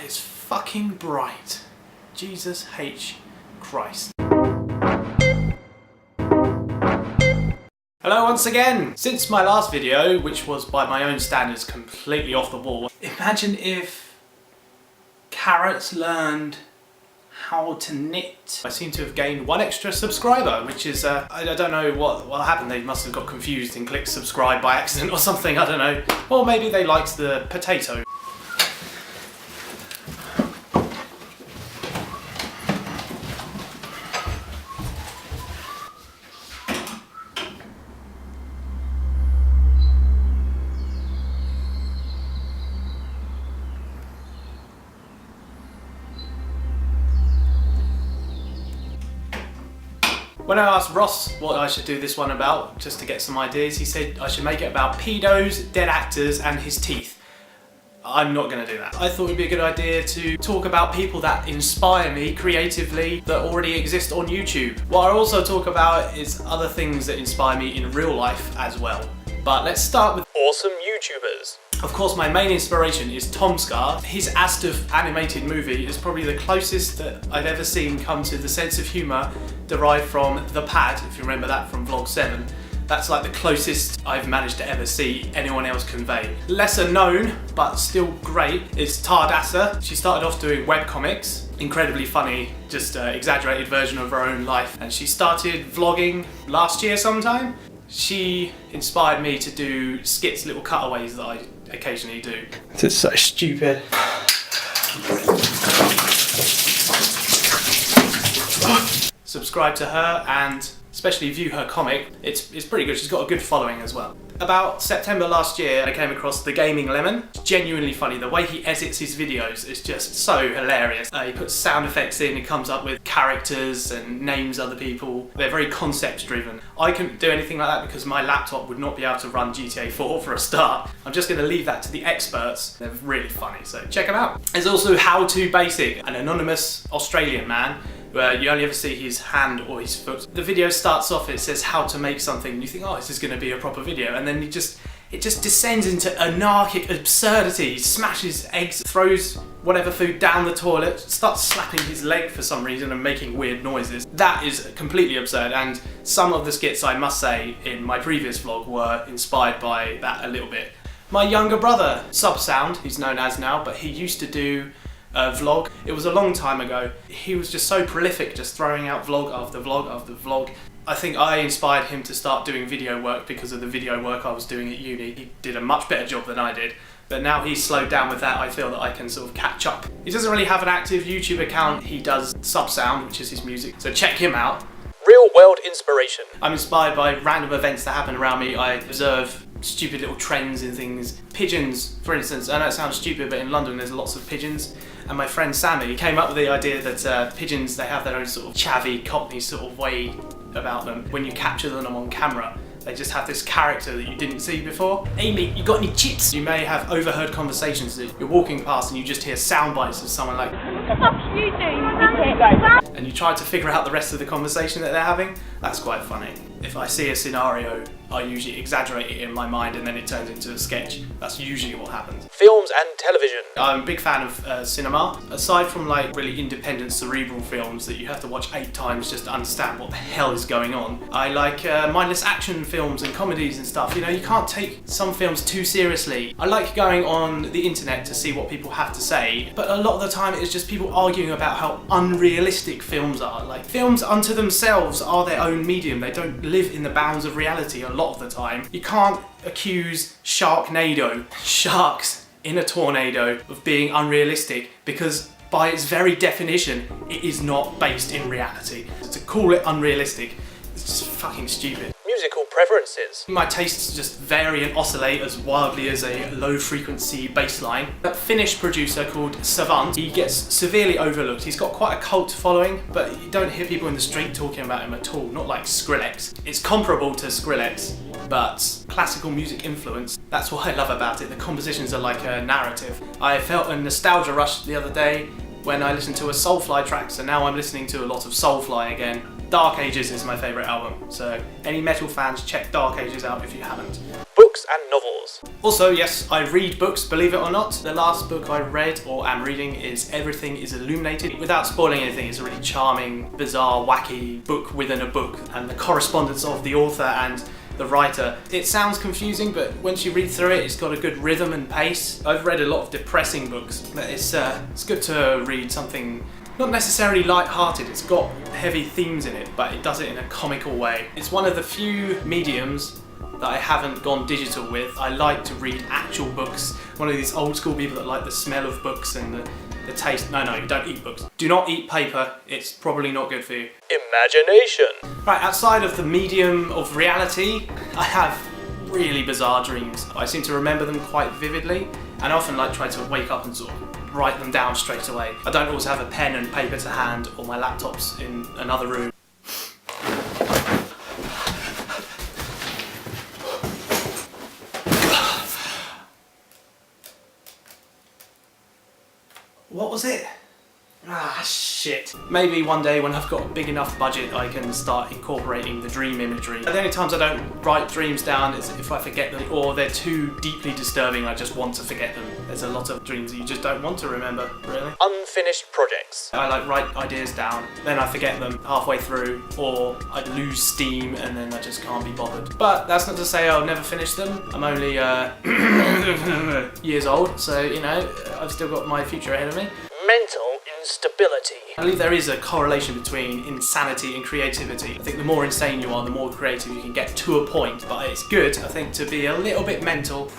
it's fucking bright. Jesus H. Christ. Hello once again! Since my last video, which was by my own standards completely off the wall, imagine if carrots learned how to knit. I seem to have gained one extra subscriber, which is, I don't know what happened. They must have got confused and clicked subscribe by accident or something, I don't know. Or maybe they liked the potato. When I asked Ross what I should do this one about, just to get some ideas, he said I should make it about pedos, dead actors and his teeth. I'm not going to do that. I thought it would be a good idea to talk about people that inspire me creatively that already exist on YouTube. What I also talk about is other things that inspire me in real life as well. But let's start with awesome YouTubers. Of course, my main inspiration is TomSka. His Astuf animated movie is probably the closest that I've ever seen come to the sense of humour derived from The Pad, if you remember that from vlog 7. That's like the closest I've managed to ever see anyone else convey. Lesser known, but still great, is Tardaasa. She started off doing webcomics, incredibly funny, just an exaggerated version of her own life. And she started vlogging last year sometime. She inspired me to do skits, little cutaways that I occasionally do. This is so stupid. Subscribe to her and especially view her comic. It's pretty good. She's got a good following as well. About September last year, I came across TheGamingLemon. It's genuinely funny. The way he edits his videos is just so hilarious. He puts sound effects in, he comes up with characters and names other people. They're very concept driven. I couldn't do anything like that because my laptop would not be able to run GTA 4 for a start. I'm just going to leave that to the experts. They're really funny, so check them out. There's also HowToBasic, an anonymous Australian man where you only ever see his hand or his foot. The video starts off, it says how to make something, and you think, oh, this is going to be a proper video, and then it just descends into anarchic absurdity. He smashes eggs, throws whatever food down the toilet, starts slapping his leg for some reason and making weird noises. That is completely absurd, and some of the skits, I must say, in my previous vlog were inspired by that a little bit. My younger brother, Sub.Sound, he's known as now, but he used to do vlog. It was a long time ago. He was just so prolific, just throwing out vlog after vlog after vlog. I think I inspired him to start doing video work because of the video work I was doing at uni. He did a much better job than I did, but now he's slowed down with that. I feel that I can sort of catch up. He doesn't really have an active YouTube account. He does Sub.Sound, which is his music, so check him out. Real world inspiration. I'm inspired by random events that happen around me. I observe stupid little trends and things. Pigeons, for instance. I know it sounds stupid, but in London there's lots of pigeons. And my friend Sammy came up with the idea that pigeons, they have their own sort of chavvy, cockney sort of way about them. When you capture them on camera, they just have this character that you didn't see before. Amy, you got any chips? You may have overheard conversations that you're walking past and you just hear sound bites of someone like, "What the fuck are you doing?" And you try to figure out the rest of the conversation that they're having. That's quite funny. If I see a scenario, I usually exaggerate it in my mind and then it turns into a sketch. That's usually what happens. Films and television. I'm a big fan of cinema. Aside from like really independent cerebral films that you have to watch 8 times just to understand what the hell is going on, I like mindless action films and comedies and stuff. You know, you can't take some films too seriously. I like going on the internet to see what people have to say, but a lot of the time it's just people arguing about how unrealistic films are. Like, films unto themselves are their own medium. They don't live in the bounds of reality a lot of the time. You can't accuse Sharknado, sharks in a tornado, of being unrealistic because by its very definition it is not based in reality. To call it unrealistic is just fucking stupid. Musical preferences. My tastes just vary and oscillate as wildly as a low frequency bass line. A Finnish producer called Savant, he gets severely overlooked. He's got quite a cult following, but you don't hear people in the street talking about him at all, not like Skrillex. It's comparable to Skrillex, but classical music influence. That's what I love about it. The compositions are like a narrative. I felt a nostalgia rush the other day when I listened to a Soulfly track, so now I'm listening to a lot of Soulfly again. Dark Ages is my favourite album, so any metal fans, check Dark Ages out if you haven't. Books books and novels. Also, yes, I read books, believe it or not. The last book I read or am reading is Everything is Illuminated. Without spoiling anything, it's a really charming, bizarre, wacky book within a book, and the correspondence of the author and the writer. It sounds confusing, but once you read through it, it's got a good rhythm and pace. I've read a lot of depressing books, but it's good to read something not necessarily light-hearted. It's got heavy themes in it, but it does it in a comical way. It's one of the few mediums that I haven't gone digital with. I like to read actual books. One of these old school people that like the smell of books and the taste. No, you don't eat books. Do not eat paper. It's probably not good for you. Imagination. Right, outside of the medium of reality, I have really bizarre dreams. I seem to remember them quite vividly, and I often try to wake up and sort of write them down straight away. I don't always have a pen and paper to hand, or my laptop's in another room. What was it? Ah, shit. Maybe one day when I've got a big enough budget, I can start incorporating the dream imagery. The only times I don't write dreams down is if I forget them, or they're too deeply disturbing, I just want to forget them. There's a lot of dreams that you just don't want to remember, really. Unfinished projects. I write ideas down, then I forget them halfway through, or I lose steam and then I just can't be bothered. But that's not to say I'll never finish them. I'm only years old, so you know, I've still got my future ahead of me. Mental instability. I believe there is a correlation between insanity and creativity. I think the more insane you are, the more creative you can get to a point, but it's good, I think, to be a little bit mental.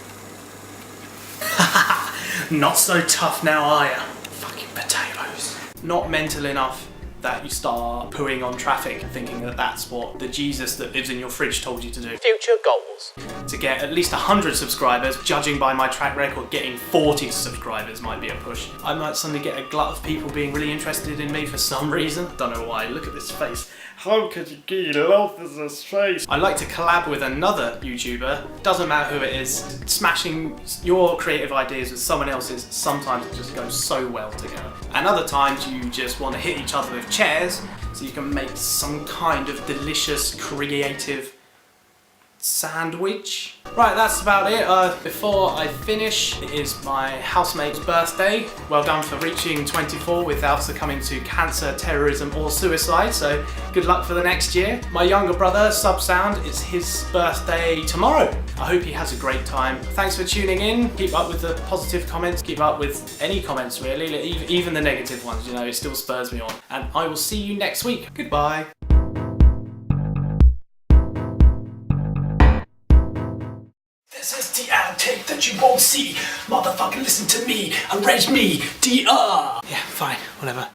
Not so tough now, are ya? Fucking potatoes. Not mental enough that you start pooing on traffic, thinking that that's what the Jesus that lives in your fridge told you to do. Future goals. To get at least 100 subscribers, judging by my track record, getting 40 subscribers might be a push. I might suddenly get a glut of people being really interested in me for some reason. Don't know why, look at this face. How could you get love this face? I like to collab with another YouTuber, doesn't matter who it is. Smashing your creative ideas with someone else's, sometimes it just goes so well together. And other times you just want to hit each other with chairs so you can make some kind of delicious, creative sandwich. Right, that's about it. Before I finish, it is my housemate's birthday. Well done for reaching 24 without succumbing to cancer, terrorism or suicide, so good luck for the next year. My younger brother, Sub.Sound, it's his birthday tomorrow. I hope he has a great time. Thanks for tuning in. Keep up with the positive comments, keep up with any comments really, even the negative ones, you know, it still spurs me on. And I will see you next week. Goodbye. This is the outtake that you won't see. Motherfucker, listen to me and rate me. DR. Yeah, fine, whatever.